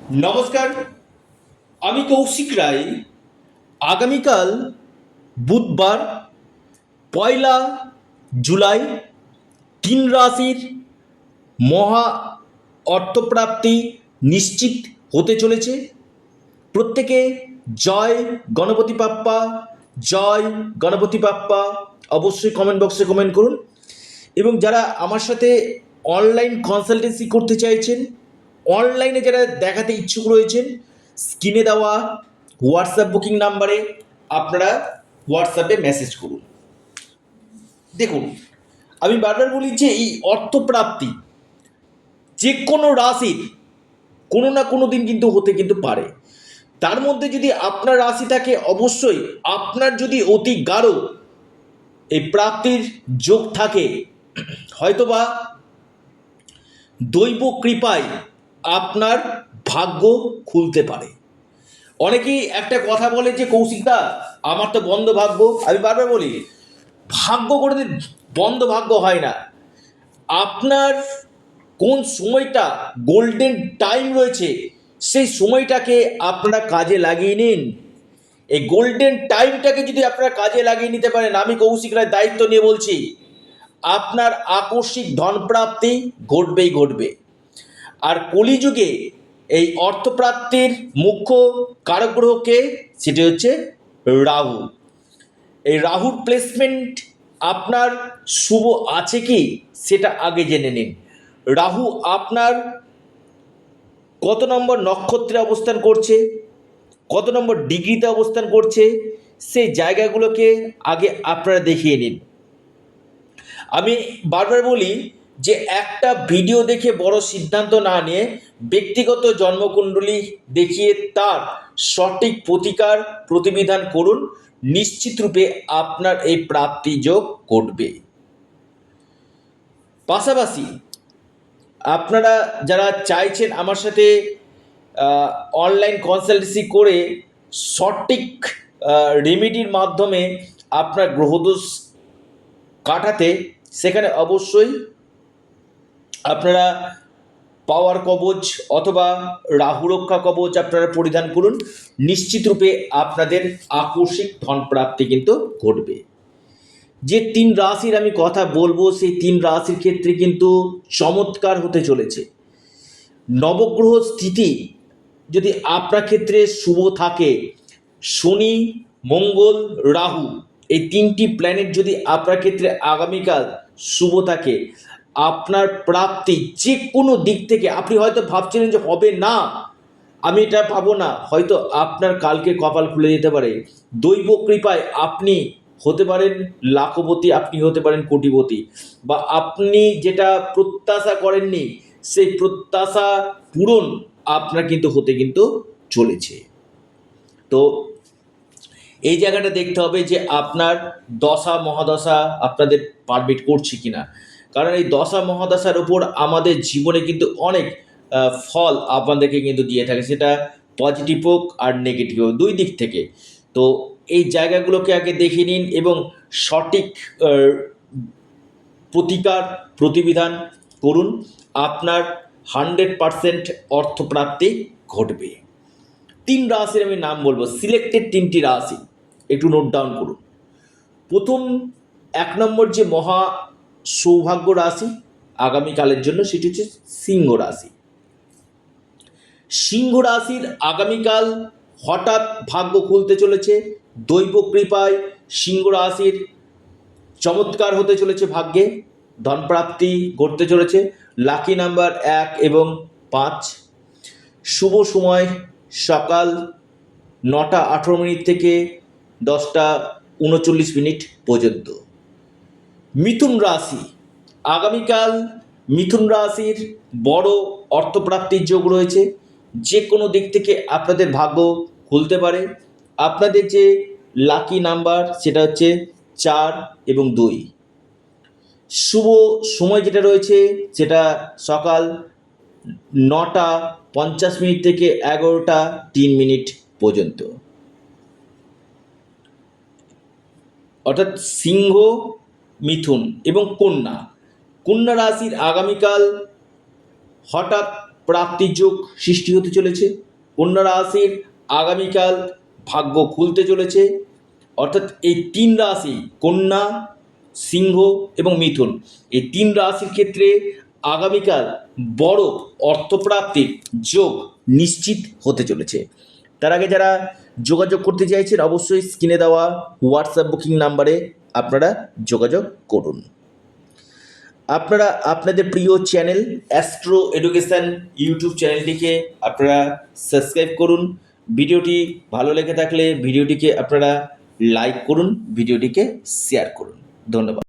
নমস্কার, আমি কৌশিক রায়। আগামীকাল বুধবার 1 জুলাই 3 রাশির মহা অর্থপ্রাপ্তি নিশ্চিত হতে চলেছে। প্রত্যেকে জয় গণপতি বাপ্পা, জয় গণপতি বাপ্পা অবশ্যই কমেন্ট বক্সে কমেন্ট করুন। এবং যারা আমার সাথে অনলাইন কনসালটেন্সি করতে চাইছেন, অনলাইনে যারা দেখাতে ইচ্ছুক রয়েছেন, স্ক্রিনে দেওয়া হোয়াটসঅ্যাপ বুকিং নাম্বারে আপনারা হোয়াটসঅ্যাপে মেসেজ করুন। দেখুন, আমি বারবার বলি যে এই অর্থপ্রাপ্তি যে কোনো রাশির কোনো না কোনো দিন কিন্তু হতে কিন্তু পারে। তার মধ্যে যদি আপনার রাশি থাকে, অবশ্যই আপনার যদি অতি গাঢ় এই প্রাপ্তির যোগ থাকে, হয়তোবা দৈব কৃপায় আপনার ভাগ্য খুলতে পারে। অনেকেই একটা কথা বলে যে কৌশিকদা আমার তো বন্ধ ভাগ্য। আমি বারবার বলি, ভাগ্য কোনোদিন বন্ধ ভাগ্য হয় না। আপনার কোন সময়টা গোল্ডেন টাইম রয়েছে, সেই সময়টাকে আপনারা কাজে লাগিয়ে নিন। এই গোল্ডেন টাইমটাকে যদি আপনারা কাজে লাগিয়ে নিতে পারেন, আমি কৌশিক রায় দায়িত্ব নিয়ে বলছি, আপনার আকস্মিক ধনপ্রাপ্তি ঘটবেই ঘটবে। আর কলিযুগে এই অর্থপ্রাপ্তির মুখ্য কারক গ্রহকে, সেটি হচ্ছে রাহু। এই রাহুর প্লেসমেন্ট আপনার শুভ আছে কি সেটা আগে জেনে নিন। রাহু আপনার কত নম্বর নক্ষত্রে অবস্থান করছে, কত নম্বর ডিগ্রিতে অবস্থান করছে, সেই জায়গাগুলোকে আগে আপনারা দেখিয়ে নিন। আমি বারবার বলি যে একটা ভিডিও দেখে বড় সিদ্ধান্ত না নিয়ে ব্যক্তিগত জন্মকুণ্ডলী দেখিয়ে তার সঠিক প্রতিকার প্রতিবিধান করুন। নিশ্চিত রূপে আপনার এই প্রাপ্তি যোগ ঘটবে। পাশাপাশি আপনারা যারা চাইছেন আমার সাথে অনলাইন কনসালটেন্সি করে সঠিক রেমেডির মাধ্যমে আপনার গ্রহদোষ কাটাতে, সেখানে অবশ্যই আপনারা পাওয়ার কবচ অথবা রাহু রক্ষা কবচ আপনারা পরিধান করুন। নিশ্চিত রূপে আপনাদের আকস্মিক ধন প্রাপ্তি কিন্তু ঘটবে। যে 3 রাশির আমি কথা বলবো, সেই 3 রাশির ক্ষেত্রে কিন্তু চমৎকার হতে চলেছে। নবগ্রহ স্থিতি যদি আপনার ক্ষেত্রে শুভ থাকে, শনি, মঙ্গল, রাহু, এই 3টি প্ল্যানেট যদি আপনার ক্ষেত্রে আগামীকাল শুভ থাকে, আপনার প্রাপ্তি যে কোনো দিক থেকে, আপনি হয়তো ভাবছিলেন যে হবে না, আমি এটা পাবো না, হয়তো আপনার কালকে কপাল খুলে যেতে পারে। দৈব কৃপায় আপনি হতে পারেন লাখপতি, আপনি হতে পারেন কোটিপতি, বা আপনি যেটা প্রত্যাশা করেননি সেই প্রত্যাশা পূরণ আপনার কিন্তু হতে কিন্তু চলেছে। তো এই জায়গাটা দেখতে হবে যে আপনার দশা মহাদশা আপনাদের পারমিট করছে কিনা। কারণ এই দশা মহাদশার উপর আমাদের জীবনে কিন্তু অনেক ফল আপনাদেরকে কিন্তু দিয়ে থাকে, সেটা পজিটিভ হোক আর নেগেটিভ হোক, দুই দিক থেকে। তো এই জায়গাগুলোকে আগে দেখে নিন এবং সঠিক প্রতিকার প্রতিবিধান করুন। আপনার 100% অর্থপ্রাপ্তি ঘটবে। 3 রাশির আমি নাম বলবো, সিলেক্টেড 3টি রাশি, একটু নোট ডাউন করুন। প্রথম 1 নম্বর যে মহা সৌভাগ্য রাশি আগামীকালের জন্য, সেটি হচ্ছে সিংহ রাশি। সিংহ রাশির আগামীকাল হঠাৎ ভাগ্য খুলতে চলেছে। দৈব কৃপায় সিংহ রাশির চমৎকার হতে চলেছে, ভাগ্যে ধনপ্রাপ্তি ঘটতে চলেছে। লাকি নাম্বার 1 এবং 5। শুভ সময় সকাল 9টা 18 মিনিট থেকে 10টা 39 মিনিট পর্যন্ত। মিথুন রাশি আগামীকাল, মিথুন রাশির বড় অর্থপ্রাপ্তির যোগ রয়েছে। যে কোনো দিক থেকে আপনাদের ভাগ্য খুলতে পারে। আপনাদের যে লাকি নাম্বার সেটা হচ্ছে 4 এবং 2। শুভ সময় যেটা রয়েছে সেটা সকাল 9টা 50 মিনিট থেকে 11টা 3 মিনিট পর্যন্ত। অর্থাৎ সিংহ, মিথুন এবং কন্যা রাশির আগামীকাল হঠাৎ প্রাপ্তির যোগ সৃষ্টি হতে চলেছে। কন্যা রাশির আগামীকাল ভাগ্য খুলতে চলেছে। অর্থাৎ এই 3 রাশি কন্যা, সিংহ এবং মিথুন, এই 3 রাশির ক্ষেত্রে আগামীকাল বড় অর্থপ্রাপ্তির যোগ নিশ্চিত হতে চলেছে। তার আগে যারা যোগাযোগ করতে চাইছেন অবশ্যই স্ক্রিনে দেওয়া হোয়াটসঅ্যাপ বুকিং নাম্বারে আপনারা যোগাযোগ করুন। আপনারা আপনাদের প্রিয় চ্যানেল অ্যাস্ট্রো এডুকেশন ইউটিউব চ্যানেলটিকে আপনারা সাবস্ক্রাইব করুন। ভিডিওটি ভালো লেগে থাকলে ভিডিওটিকে আপনারা লাইক করুন, ভিডিওটিকে শেয়ার করুন। ধন্যবাদ।